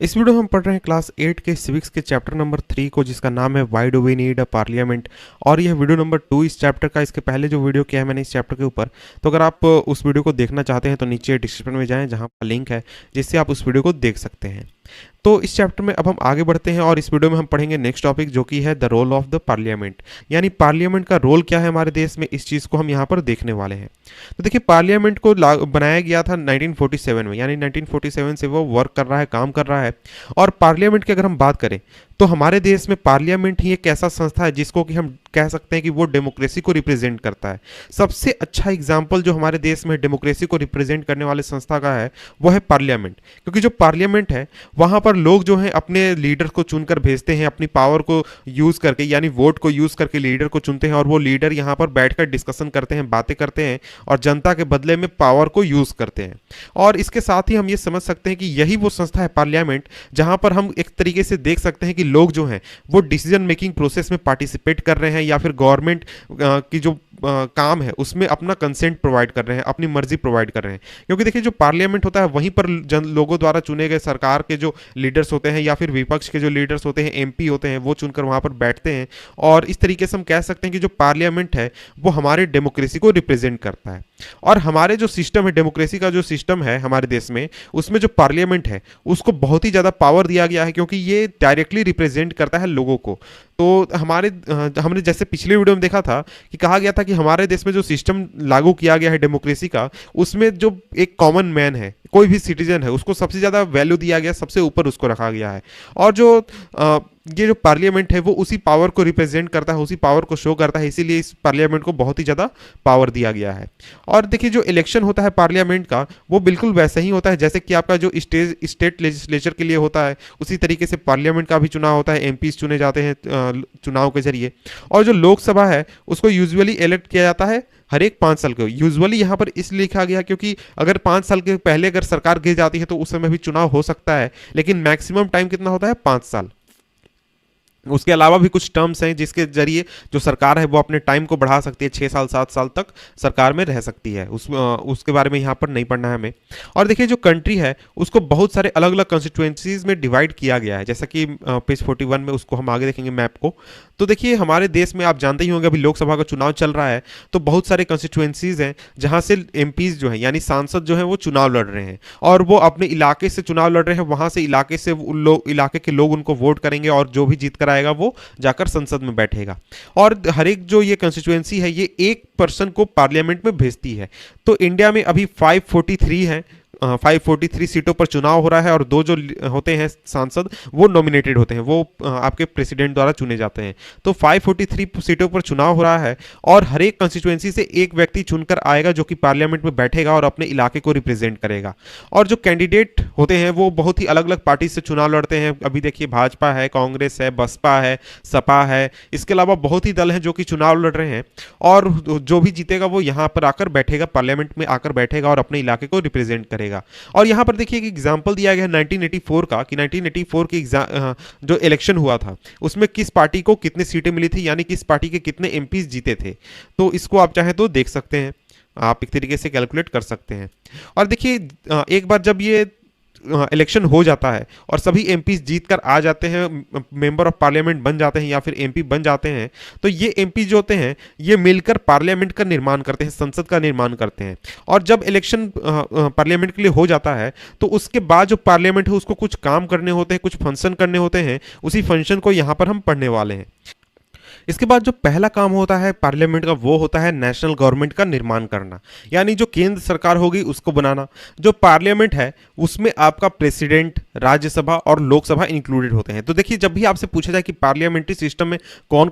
इस वीडियो में हम पढ़ रहे हैं क्लास 8 के सिविक्स के चैप्टर नंबर 3 को, जिसका नाम है why do we need a parliament. और यह वीडियो नंबर 2 इस चैप्टर का। इसके पहले जो वीडियो किया है मैंने इस चैप्टर के ऊपर, तो अगर आप उस वीडियो को देखना चाहते हैं तो नीचे डिस्क्रिप्शन में जाएं, जहां पर लिंक है जिससे आप उस वीडियो को देख सकते हैं। तो इस चैप्टर में अब हम आगे बढ़ते हैं और इस वीडियो में हम पढ़ेंगे नेक्स्ट टॉपिक, जो कि है the role of the parliament, यानी पार्लियामेंट का रोल क्या है हमारे देश में। इस चीज़ को हम यहाँ पर देखने वाले हैं। तो देखिए, पार्लियामेंट को बनाया गया था 1947 में, यानी 1947 से वो वर्क कर रहा है, काम कर रहा है। और पार्लियामेंट की अगर हम बात करें तो हमारे देश में पार्लियामेंट ही एक ऐसा संस्था है जिसको कि हम कह सकते हैं कि वो डेमोक्रेसी को रिप्रेजेंट करता है। सबसे अच्छा एग्जाम्पल जो हमारे देश में डेमोक्रेसी को रिप्रेजेंट करने वाले संस्था का है वो है पार्लियामेंट। क्योंकि जो पार्लियामेंट है वहाँ पर लोग जो हैं अपने लीडर को चुनकर भेजते हैं, अपनी पावर को यूज़ करके, यानी वोट को यूज़ करके लीडर को चुनते हैं, और वो लीडर यहाँ पर बैठकर डिस्कशन करते हैं, बातें करते हैं और जनता के बदले में पावर को यूज़ करते हैं। और इसके साथ ही हम ये समझ सकते हैं कि यही वो संस्था है पार्लियामेंट, जहाँ पर हम एक तरीके से देख सकते हैं कि लोग जो हैं वो डिसीजन मेकिंग प्रोसेस में पार्टिसिपेट कर रहे हैं, या फिर गवर्नमेंट की जो काम है उसमें अपना कंसेंट प्रोवाइड कर रहे हैं, अपनी मर्जी प्रोवाइड कर रहे हैं। क्योंकि देखिए, जो पार्लियामेंट होता है वहीं पर लोगों द्वारा चुने गए सरकार के जो लीडर्स होते हैं या फिर विपक्ष के जो लीडर्स होते हैं, एमपी होते हैं, वो चुनकर वहाँ पर बैठते हैं। और इस तरीके से हम कह सकते हैं कि जो पार्लियामेंट है वो हमारे डेमोक्रेसी को रिप्रेजेंट करता है। और हमारे जो सिस्टम है, डेमोक्रेसी का जो सिस्टम है हमारे देश में, उसमें जो पार्लियामेंट है उसको बहुत ही ज़्यादा पावर दिया गया है, क्योंकि ये डायरेक्टली रिप्रेजेंट करता है लोगों को। तो हमने जैसे पिछले वीडियो में देखा था कि कहा गया था कि हमारे देश में जो सिस्टम लागू किया गया है डेमोक्रेसी का, उसमें जो एक कॉमन मैन है, कोई भी सिटीजन है, उसको सबसे ज़्यादा वैल्यू दिया गया, सबसे ऊपर उसको रखा गया है। और ये जो पार्लियामेंट है वो उसी पावर को रिप्रेजेंट करता है, उसी पावर को शो करता है, इसीलिए इस पार्लियामेंट को बहुत ही ज़्यादा पावर दिया गया है। और देखिए, जो इलेक्शन होता है पार्लियामेंट का वो बिल्कुल वैसा ही होता है जैसे कि आपका जो स्टेट लेजिस्लेचर के लिए होता है, उसी तरीके से पार्लियामेंट का भी चुनाव होता है। एमपीज चुने जाते हैं चुनाव के जरिए। और जो लोकसभा है उसको यूजुअली इलेक्ट किया जाता है हर एक 5 साल को। यूजुअली यहाँ पर इसलिए लिखा गया क्योंकि अगर 5 साल के पहले अगर सरकार गिर जाती है तो उस समय भी चुनाव हो सकता है, लेकिन मैक्सिमम टाइम कितना होता है, 5 साल। उसके अलावा भी कुछ टर्म्स हैं जिसके जरिए जो सरकार है वो अपने टाइम को बढ़ा सकती है, 6 साल 7 साल तक सरकार में रह सकती है। उसके बारे में यहाँ पर नहीं पढ़ना है हमें। और देखिए, जो कंट्री है उसको बहुत सारे अलग अलग कंस्टिट्यूएंसीज में डिवाइड किया गया है, जैसा कि पेज 41 में उसको हम आगे देखेंगे मैप को। तो देखिए, हमारे देश में आप जानते ही होंगे अभी लोकसभा का चुनाव चल रहा है, तो बहुत सारे कंस्टिट्यूएंसीज हैं जहाँ से एमपीज जो हैं, यानी सांसद जो हैं, वो चुनाव लड़ रहे हैं और वो अपने इलाके से चुनाव लड़ रहे हैं। वहाँ से इलाके से इलाके के लोग उनको वोट करेंगे और जो भी जीत कर आएगा वो जाकर संसद में बैठेगा। और हर एक जो ये कंस्टिट्यूएंसी है ये एक पर्सन को पार्लियामेंट में भेजती है। तो इंडिया में अभी 543 है, 543 सीटों पर चुनाव हो रहा है, और 2 जो होते हैं सांसद वो नॉमिनेटेड होते हैं, वो आपके प्रेसिडेंट द्वारा चुने जाते हैं। तो 543 सीटों पर चुनाव हो रहा है और हर एक कंस्टिट्यूएंसी से एक व्यक्ति चुनकर आएगा जो कि पार्लियामेंट में बैठेगा और अपने इलाके को रिप्रेजेंट करेगा। और जो कैंडिडेट होते हैं वो बहुत ही अलग अलग पार्टी से चुनाव लड़ते हैं। अभी देखिए, भाजपा है, कांग्रेस है, बसपा है, सपा है, इसके अलावा बहुत ही दल हैं जो कि चुनाव लड़ रहे हैं। और जो भी जीतेगा वो यहाँ पर आकर बैठेगा, पार्लियामेंट में आकर बैठेगा और अपने इलाके को रिप्रेजेंट करेगा। और यहां पर देखिए एक एग्जांपल दिया गया है 1984 का, कि 1984 की जो इलेक्शन हुआ था उसमें किस पार्टी को कितनी सीटें मिली थी, यानी किस पार्टी के कितने एमपीज जीते थे। तो इसको आप चाहें तो देख सकते हैं, आप एक तरीके से कैलकुलेट कर सकते हैं। और देखिए, एक बार जब ये इलेक्शन हो जाता है और सभी एमपी जीत कर आ जाते हैं, मेंबर ऑफ पार्लियामेंट बन जाते हैं या फिर एमपी बन जाते हैं, तो ये एमपी जो होते हैं ये मिलकर पार्लियामेंट का निर्माण करते हैं, संसद का निर्माण करते हैं। और जब इलेक्शन पार्लियामेंट के लिए हो जाता है तो उसके बाद जो पार्लियामेंट है उसको कुछ काम करने होते हैं, कुछ फंक्शन करने होते हैं। उसी फंक्शन को यहाँ पर हम पढ़ने वाले हैं। इसके बाद जो पहला काम होता है पार्लियामेंट का वो होता है नेशनल गवर्नमेंट का निर्माण करना, यानी जो केंद्र सरकार होगी उसको बनाना। जो पार्लियामेंट है उसमें आपका प्रेसिडेंट, राज्यसभा और लोकसभा इंक्लूडेड होते हैं। तो देखिए, जब भी आपसे पूछा जाए कि पार्लियामेंट्री सिस्टम में कौन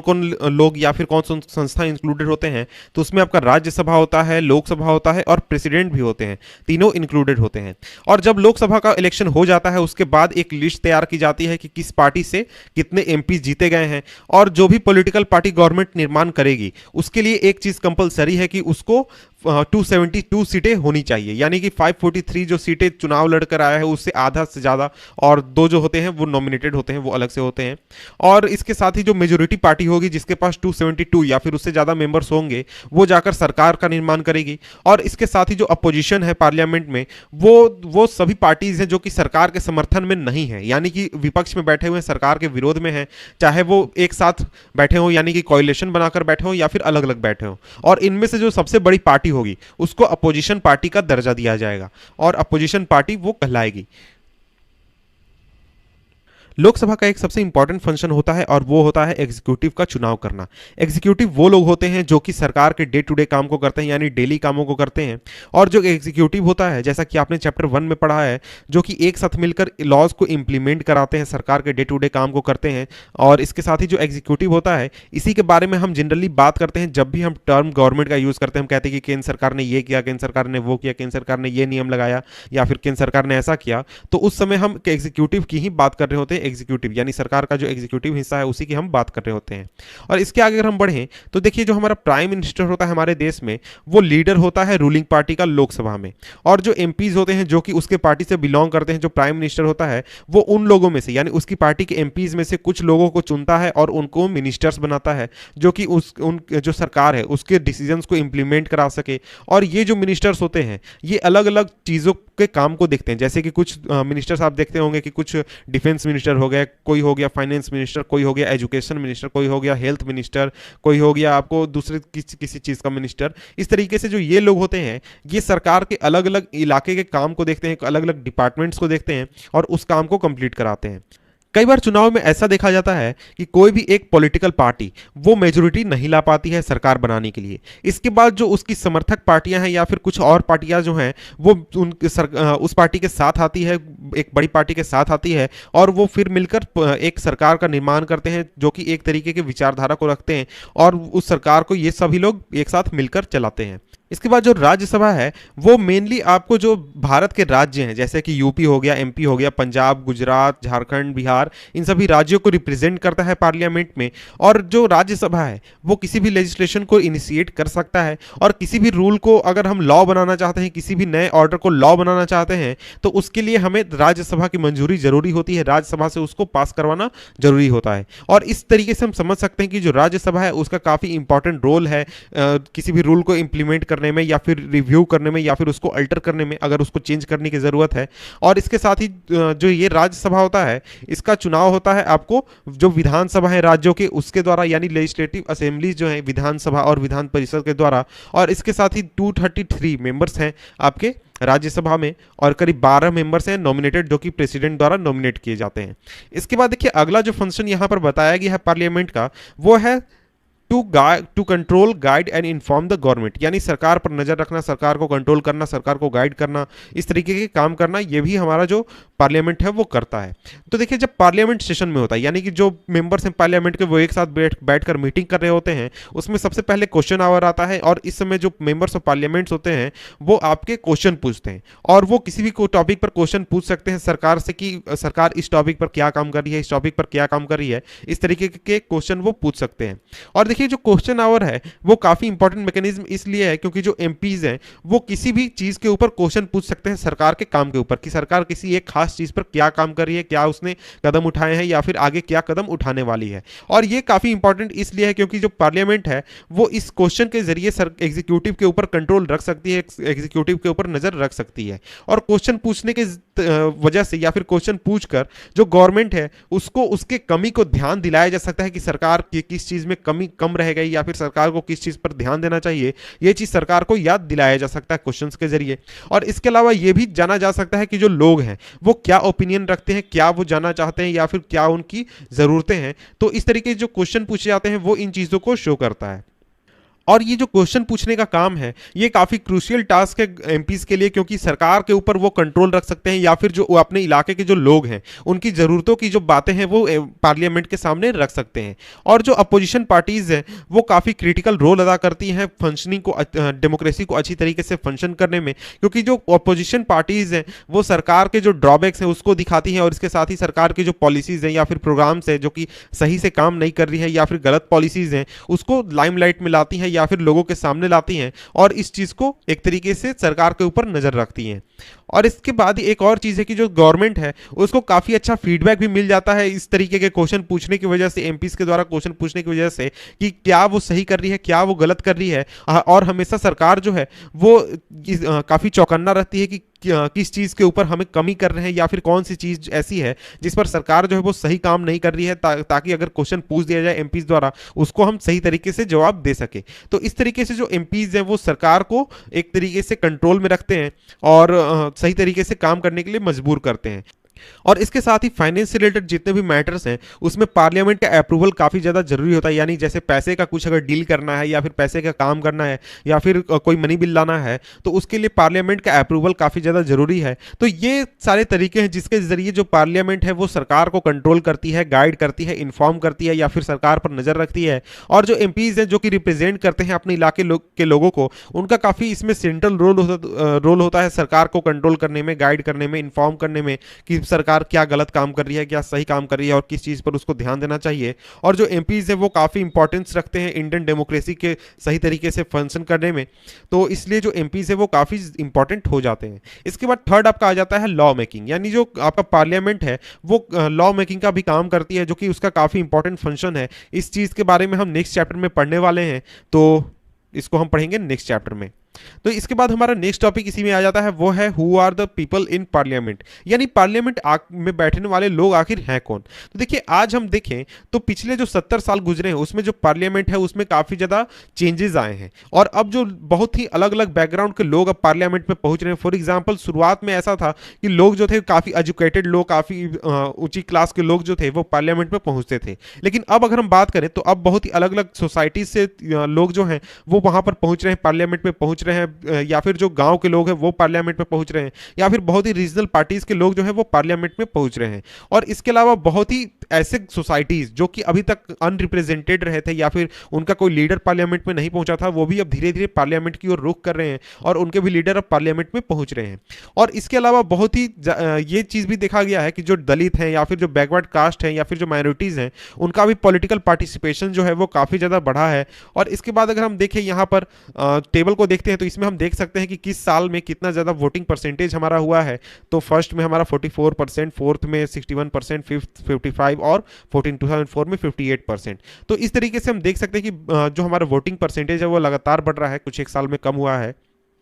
कौन लोग या फिर कौन कौन संस्था इंक्लूडेड होते हैं, तो उसमें आपका राज्यसभा होता है, लोकसभा होता है और प्रेसिडेंट भी होते हैं, तीनों इंक्लूडेड होते हैं। और जब लोकसभा का इलेक्शन हो जाता है उसके बाद एक लिस्ट तैयार की जाती है कि किस पार्टी से कितने एमपी जीते गए हैं। और जो भी पॉलिटिकल पार्टी गवर्नमेंट निर्माण करेगी उसके लिए एक चीज कंपलसरी है कि उसको 272 सीटें होनी चाहिए, यानी कि 543 जो सीटें चुनाव लड़कर आया है उससे आधा से ज़्यादा, और 2 जो होते हैं वो नॉमिनेटेड होते हैं, वो अलग से होते हैं। और इसके साथ ही जो मेजोरिटी पार्टी होगी जिसके पास 272 या फिर उससे ज़्यादा मेंबर्स होंगे वो जाकर सरकार का निर्माण करेगी। और इसके साथ ही जो अपोजिशन है पार्लियामेंट में वो सभी पार्टीज हैं जो कि सरकार के समर्थन में नहीं है, यानी कि विपक्ष में बैठे हुए हैं, सरकार के विरोध में हैं, चाहे वो एक साथ बैठे हो यानी कि कोalition बनाकर बैठे हो या फिर अलग अलग बैठे हो। और इनमें से जो सबसे बड़ी पार्टी होगी उसको अपोजिशन पार्टी का दर्जा दिया जाएगा और अपोजिशन पार्टी वो कहलाएगी। लोकसभा का एक सबसे इंपॉर्टेंट फंक्शन होता है और वो होता है एग्जीक्यूटिव का चुनाव करना। एग्जीक्यूटिव वो लोग होते हैं जो कि सरकार के डे टू डे काम को करते हैं, यानी डेली कामों को करते हैं। और जो एग्जीक्यूटिव होता है, जैसा कि आपने चैप्टर 1 में पढ़ा है, जो कि एक साथ मिलकर लॉज को इंप्लीमेंट कराते हैं, सरकार के डे टू डे काम को करते हैं। और इसके साथ ही जो एग्जीक्यूटिव होता है, इसी के बारे में हम जनरली बात करते हैं जब भी हम टर्म गवर्नमेंट का यूज़ करते हैं। हम कहते हैं कि केंद्र सरकार ने ये किया, केंद्र सरकार ने वो किया, केंद्र सरकार ने ये नियम लगाया, या फिर केंद्र सरकार ने ऐसा किया, तो उस समय हम एग्जीक्यूटिव की ही बात कर रहे होते हैं। एग्जीक्यूटिव यानी सरकार का जो एग्जीक्यूटिव हिस्सा है उसी की हम बात कर रहे होते हैं। और इसके आगे अगर हम बढ़ें तो देखिए, जो हमारा प्राइम मिनिस्टर होता है हमारे देश में, वो लीडर होता है रूलिंग पार्टी का लोकसभा में। और जो एमपीज होते हैं जो कि उसके पार्टी से बिलोंग करते हैं, जो प्राइम मिनिस्टर होता है वो उन लोगों में से यानी उसकी पार्टी के एमपीज में से कुछ लोगों को चुनता है और उनको मिनिस्टर्स बनाता है, जो कि उन जो सरकार है उसके डिसीजंस को इंप्लीमेंट करा सके। और ये जो मिनिस्टर्स होते हैं ये अलग अलग चीज़ों के काम को देखते हैं, जैसे कि कुछ मिनिस्टर्स आप देखते होंगे कि कुछ डिफेंस मिनिस्टर हो गए, कोई हो गया फाइनेंस मिनिस्टर, कोई हो गया एजुकेशन मिनिस्टर, कोई हो गया हेल्थ मिनिस्टर, कोई हो गया आपको दूसरे किसी चीज़ का मिनिस्टर। इस तरीके से जो ये लोग होते हैं ये सरकार के अलग अलग इलाके के काम को देखते हैं, अलग अलग डिपार्टमेंट्स को देखते हैं और उस काम को कंप्लीट कराते हैं। कई बार चुनाव में ऐसा देखा जाता है कि कोई भी एक पॉलिटिकल पार्टी वो मेजोरिटी नहीं ला पाती है सरकार बनाने के लिए। इसके बाद जो उसकी समर्थक पार्टियां हैं या फिर कुछ और पार्टियां जो हैं वो उस पार्टी के साथ आती है, एक बड़ी पार्टी के साथ आती है, और वो फिर मिलकर एक सरकार का निर्माण करते हैं जो कि एक तरीके के विचारधारा को रखते हैं, और उस सरकार को ये सभी लोग एक साथ मिलकर चलाते हैं। इसके बाद जो राज्यसभा है वो मेनली आपको जो भारत के राज्य हैं जैसे कि यूपी हो गया, एमपी हो गया, पंजाब, गुजरात, झारखंड, बिहार, इन सभी राज्यों को रिप्रेजेंट करता है पार्लियामेंट में। और जो राज्यसभा है वो किसी भी लेजिस्लेशन को इनिशिएट कर सकता है, और किसी भी रूल को अगर हम लॉ बनाना चाहते हैं, किसी भी नए ऑर्डर को लॉ बनाना चाहते हैं, तो उसके लिए हमें राज्यसभा की मंजूरी जरूरी होती है, राज्यसभा से उसको पास करवाना जरूरी होता है। और इस तरीके से हम समझ सकते हैं कि जो राज्यसभा है उसका काफ़ी इंपॉर्टेंट रोल है किसी भी रूल को इंप्लीमेंट करने में या फिर रिव्यू करने में या फिर उसको अल्टर करने में, अगर उसको चेंज करने की ज़रूरत है। और इसके साथ ही जो ये राज्यसभा होता है इसका चुनाव होता है आपको जो विधानसभा है राज्यों के उसके द्वारा, यानी लेजिस्लेटिव असेंबली जो है विधानसभा और विधान परिषद के द्वारा। और इसके साथ ही 233 मेंबर्स हैं आपके राज्यसभा में, और करीब 12 मेंबर्स हैं नॉमिनेटेड जो कि प्रेसिडेंट द्वारा नॉमिनेट किए जाते हैं। इसके बाद देखिए अगला जो फंक्शन यहाँ पर बताया गया है पार्लियामेंट का वो है to control, guide and inform the government, यानी सरकार पर नजर रखना, सरकार को कंट्रोल करना, सरकार को गाइड करना, इस तरीके के काम करना, ये भी हमारा जो पार्लियामेंट है वो करता है। तो देखिए जब पार्लियामेंट सेशन में होता है, यानी कि जो मेंबर्स हैं पार्लियामेंट के वो एक साथ बैठकर मीटिंग कर रहे होते हैं, उसमें सबसे पहले क्वेश्चन आवर आता है। और इस समय जो मेंबर्स ऑफ पार्लियामेंट्स होते हैं वो आपके क्वेश्चन पूछते हैं, और वो किसी भी टॉपिक पर क्वेश्चन पूछ सकते हैं सरकार से कि सरकार इस टॉपिक पर क्या काम कर रही है, इस टॉपिक पर क्या काम कर रही है, इस तरीके के क्वेश्चन वो पूछ सकते हैं। और देखिए जो क्वेश्चन आवर है वो काफी इंपॉर्टेंट मैकेनिज्म इसलिए है क्योंकि जो एमपीज हैं वो किसी भी चीज के ऊपर क्वेश्चन पूछ सकते हैं सरकार के काम के ऊपर, कि सरकार किसी एक खास चीज पर क्या काम कर रही है, क्या उसने कदम उठाए हैं या फिर आगे क्या कदम उठाने वाली है। और ये काफी इंपॉर्टेंट इसलिए है क्योंकि जो पार्लियामेंट है वो इस क्वेश्चन के जरिए एग्जीक्यूटिव के ऊपर कंट्रोल रख सकती है, एग्जीक्यूटिव के ऊपर नजर रख सकती है। और क्वेश्चन पूछने के वजह से या फिर क्वेश्चन पूछकर जो गवर्नमेंट है उसको उसके कमी को ध्यान दिलाया जा सकता है कि सरकार की किस चीज में कमी कम रह गई या फिर सरकार को किस चीज पर ध्यान देना चाहिए, ये चीज सरकार को याद दिलाया जा सकता है क्वेश्चंस के जरिए। और इसके अलावा ये भी जाना जा सकता है कि जो लोग हैं वो क्या ओपिनियन रखते हैं, क्या वो जानना चाहते हैं या फिर क्या उनकी जरूरतें हैं। तो इस तरीके से जो क्वेश्चन पूछे जाते हैं वो इन चीजों को शो करता है। और ये जो क्वेश्चन पूछने का काम है ये काफ़ी क्रूशियल टास्क है एमपीज के लिए, क्योंकि सरकार के ऊपर वो कंट्रोल रख सकते हैं या फिर जो अपने इलाके के जो लोग हैं उनकी ज़रूरतों की जो बातें हैं वो पार्लियामेंट के सामने रख सकते हैं। और जो अपोजिशन पार्टीज़ हैं वो काफ़ी क्रिटिकल रोल अदा करती हैं फंक्शनिंग को, डेमोक्रेसी को अच्छी तरीके से फंक्शन करने में, क्योंकि जो अपोजिशन पार्टीज़ हैं वो सरकार के जो ड्रॉबैक्स हैं उसको दिखाती हैं, और इसके साथ ही सरकार की जो पॉलिसीज़ हैं या फिर प्रोग्राम्स हैं जो कि सही से काम नहीं कर रही है या फिर गलत पॉलिसीज़ हैं उसको लाइमलाइट में लाती हैं या फिर लोगों के सामने लाती हैं और इस चीज़ को एक तरीके से सरकार के ऊपर नज़र रखती हैं। और इसके बाद एक और चीज़ है कि जो गवर्नमेंट है उसको काफ़ी अच्छा फीडबैक भी मिल जाता है इस तरीके के क्वेश्चन पूछने की वजह से, एमपीज के द्वारा क्वेश्चन पूछने की वजह से, कि क्या वो सही कर रही है, क्या वो गलत कर रही है। और हमेशा सरकार जो है वो काफ़ी चौकन्ना रहती है कि किस चीज़ के ऊपर हमें कमी कर रहे हैं या फिर कौन सी चीज़ ऐसी है जिस पर सरकार जो है वो सही काम नहीं कर रही है, ताकि अगर क्वेश्चन पूछ दिया जाए एमपीज द्वारा उसको हम सही तरीके से जवाब दे सके। तो इस तरीके से जो एमपीज हैं वो सरकार को एक तरीके से कंट्रोल में रखते हैं और सही तरीके से काम करने के लिए मजबूर करते हैं। और इसके साथ ही फाइनेंस से रिलेटेड जितने भी मैटर्स हैं उसमें पार्लियामेंट का अप्रूवल काफ़ी ज़्यादा जरूरी होता है। यानी जैसे पैसे का कुछ अगर डील करना है या फिर पैसे का काम करना है या फिर कोई मनी बिल लाना है तो उसके लिए पार्लियामेंट का अप्रूवल काफ़ी ज़्यादा जरूरी है। तो ये सारे तरीके हैं जिसके जरिए जो पार्लियामेंट है वो सरकार को कंट्रोल करती है, गाइड करती है, इन्फॉर्म करती है या फिर सरकार पर नज़र रखती है। और जो एमपीज हैं जो कि रिप्रेजेंट करते हैं अपने इलाके के लोगों को, उनका काफ़ी इसमें सेंट्रल रोल होता है सरकार को कंट्रोल करने में, गाइड करने में, इन्फॉर्म करने में कि सरकार क्या गलत काम कर रही है, क्या सही काम कर रही है और किस चीज़ पर उसको ध्यान देना चाहिए। और जो एमपीज है वो काफ़ी इंपॉर्टेंस रखते हैं इंडियन डेमोक्रेसी के सही तरीके से फंक्शन करने में, तो इसलिए जो एमपीज है वो काफ़ी इंपॉर्टेंट हो जाते हैं। इसके बाद थर्ड आपका आ जाता है लॉ मेकिंग, यानी जो आपका पार्लियामेंट है वो लॉ मेकिंग का भी काम करती है, जो कि उसका काफ़ी इंपॉर्टेंट फंक्शन है। इस चीज़ के बारे में हम नेक्स्ट चैप्टर में पढ़ने वाले हैं, तो इसको हम पढ़ेंगे नेक्स्ट चैप्टर में। तो इसके बाद हमारा नेक्स्ट टॉपिक इसी में आ जाता है, वो है who are the people in parliament, यानी पार्लियामेंट में बैठने वाले लोग आखिर हैं कौन। तो देखिए आज हम देखें तो पिछले जो 70 साल गुजरे हैं उसमें जो पार्लियामेंट है उसमें काफ़ी ज़्यादा चेंजेस आए हैं और अब जो बहुत ही अलग अलग बैकग्राउंड के लोग अब पार्लियामेंट में पहुंच रहे हैं। फॉर एग्जाम्पल शुरुआत में ऐसा था कि लोग जो थे काफ़ी एजुकेटेड लोग, काफ़ी ऊंची क्लास के लोग जो थे वो पार्लियामेंट में पहुंचते थे, लेकिन अब अगर हम बात करें तो अब बहुत ही अलग अलग सोसाइटीज से लोग जो हैं वो वहां पर पहुंच रहे हैं, पार्लियामेंट में पहुंच रहे हैं, या फिर जो गांव के लोग हैं वो पार्लियामेंट में पहुंच रहे हैं, या फिर बहुत ही रीजनल पार्टीज के लोग जो हैं वो पार्लियामेंट में पहुंच रहे हैं। और इसके अलावा बहुत ही ऐसे सोसाइटीज जो कि अभी तक अनरिप्रेजेंटेड रहे थे या फिर उनका कोई लीडर पार्लियामेंट में नहीं पहुंचा था, वो भी अब धीरे धीरे पार्लियामेंट की ओर रुख कर रहे हैं और उनके भी लीडर अब पार्लियामेंट में पहुंच रहे हैं। और इसके अलावा बहुत ही ये चीज भी देखा गया है कि जो दलित हैं या फिर जो बैकवर्ड कास्ट हैं या फिर जो माइनॉरिटीज हैं उनका भी पॉलिटिकल पार्टिसिपेशन जो है वो काफी ज्यादा बढ़ा है। और इसके बाद अगर हम देखें यहाँ पर टेबल को देखते हैं तो इसमें हम देख सकते हैं कि किस साल में कितना ज़्यादा वोटिंग परसेंटेज हमारा हुआ है। तो फर्स्ट में हमारा 44%, फोर्थ में 61%, फिफ्थ 55 और 2004 में 58%। तो इस तरीके से हम देख सकते हैं कि जो हमारा वोटिंग परसेंटेज है वो लगातार बढ़ रहा है, कुछ एक साल में कम हुआ है।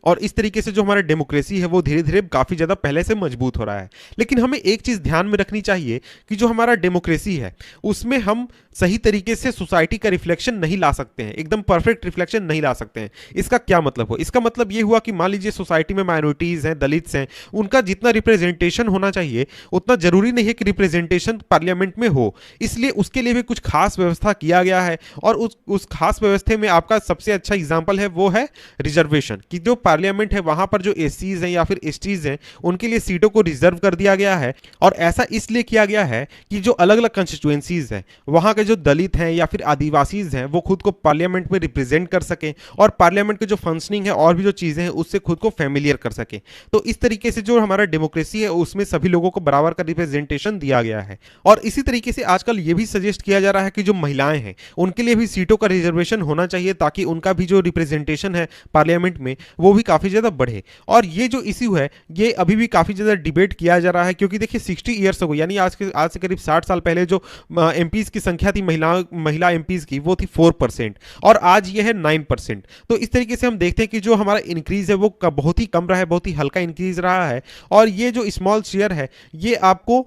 और इस तरीके से जो हमारा डेमोक्रेसी है वो धीरे धीरे काफ़ी ज़्यादा पहले से मजबूत हो रहा है। लेकिन हमें एक चीज़ ध्यान में रखनी चाहिए कि जो हमारा डेमोक्रेसी है उसमें हम सही तरीके से सोसाइटी का रिफ्लेक्शन नहीं ला सकते हैं, एकदम परफेक्ट रिफ्लेक्शन नहीं ला सकते हैं। इसका क्या मतलब हो? इसका मतलब ये हुआ कि मान लीजिए सोसाइटी में माइनॉरिटीज़ हैं, दलित्स हैं, उनका जितना रिप्रेजेंटेशन होना चाहिए उतना जरूरी नहीं है कि रिप्रेजेंटेशन पार्लियामेंट में हो। इसलिए उसके लिए भी कुछ खास व्यवस्था किया गया है और उस खास व्यवस्था में आपका सबसे अच्छा एग्जाम्पल है वो है रिजर्वेशन, कि जो पार्लियामेंट है वहां पर जो एससीज हैं या फिर एसटीज हैं उनके लिए सीटों को रिजर्व कर दिया गया है। और ऐसा इसलिए किया गया है कि जो अलग अलग कंस्टिट्यूएंसीज हैं वहां के जो दलित हैं या फिर आदिवासीज हैं वो खुद को पार्लियामेंट में रिप्रेजेंट कर सकें और पार्लियामेंट की जो फंक्शनिंग है और भी जो चीजें हैं उससे खुद को फैमिलियर कर सकें। तो इस तरीके से जो हमारा डेमोक्रेसी है उसमें सभी लोगों को बराबर का रिप्रेजेंटेशन दिया गया है। और इसी तरीके से आजकल ये भी सजेस्ट किया जा रहा है कि जो महिलाएं हैं उनके लिए भी सीटों का रिजर्वेशन होना चाहिए ताकि उनका भी जो रिप्रेजेंटेशन है पार्लियामेंट में वो भी काफी ज्यादा बढ़े। और ये जो इश्यू है ये अभी भी काफी ज्यादा डिबेट किया जा रहा है, क्योंकि देखिए 60 ईयर्स हो गए, यानी आज से करीब 60 साल पहले जो एमपीज की संख्या थी महिला एमपीज की वो थी 4% और आज ये है 9%। तो इस तरीके से हम देखते हैं कि जो हमारा इंक्रीज है वो बहुत ही कम रहा है, बहुत ही हल्का इंक्रीज रहा है। और ये जो स्मॉल शेयर है ये आपको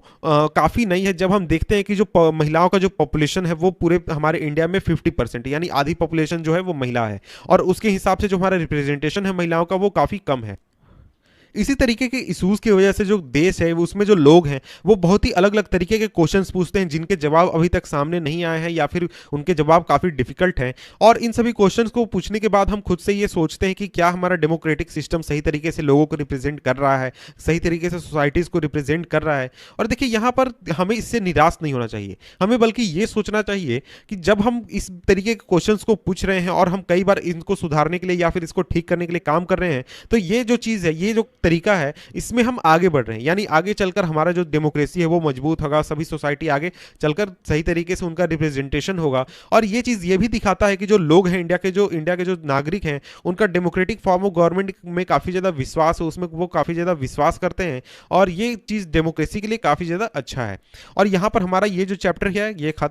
काफी नहीं है जब हम देखते हैं कि जो महिलाओं का जो पॉपुलेशन है वो पूरे हमारे इंडिया में 50%, यानी आधी पॉपुलेशन जो है वो महिला है और उसके हिसाब से जो हमारा रिप्रेजेंटेशन है महिलाओं का वो काफी कम है। इसी तरीके के इश्यूज की वजह से जो देश है उसमें जो लोग हैं वो बहुत ही अलग अलग तरीके के क्वेश्चंस पूछते हैं जिनके जवाब अभी तक सामने नहीं आए हैं या फिर उनके जवाब काफ़ी डिफिकल्ट हैं। और इन सभी क्वेश्चंस को पूछने के बाद हम खुद से ये सोचते हैं कि क्या हमारा डेमोक्रेटिक सिस्टम सही तरीके से लोगों को रिप्रेजेंट कर रहा है, सही तरीके से सोसाइटीज़ को रिप्रेजेंट कर रहा है। और देखिए यहाँ पर हमें इससे निराश नहीं होना चाहिए, हमें बल्कि ये सोचना चाहिए कि जब हम इस तरीके के क्वेश्चन को पूछ रहे हैं और हम कई बार इनको सुधारने के लिए या फिर इसको ठीक करने के लिए काम कर रहे हैं तो ये जो चीज़ है, ये जो तरीका है इसमें हम आगे बढ़ रहे हैं, यानी आगे चलकर हमारा जो डेमोक्रेसी है वो मजबूत होगा, सभी सोसाइटी आगे चलकर सही तरीके से उनका रिप्रेजेंटेशन होगा। और ये चीज़ ये भी दिखाता है कि जो लोग हैं इंडिया के जो नागरिक हैं उनका डेमोक्रेटिक फॉर्म ऑफ गवर्नमेंट में काफ़ी ज़्यादा विश्वास है, उसमें वो काफ़ी ज़्यादा विश्वास करते हैं और ये चीज़ डेमोक्रेसी के लिए काफ़ी ज़्यादा अच्छा है। और यहाँ पर हमारा ये जो चैप्टर है ये खत्म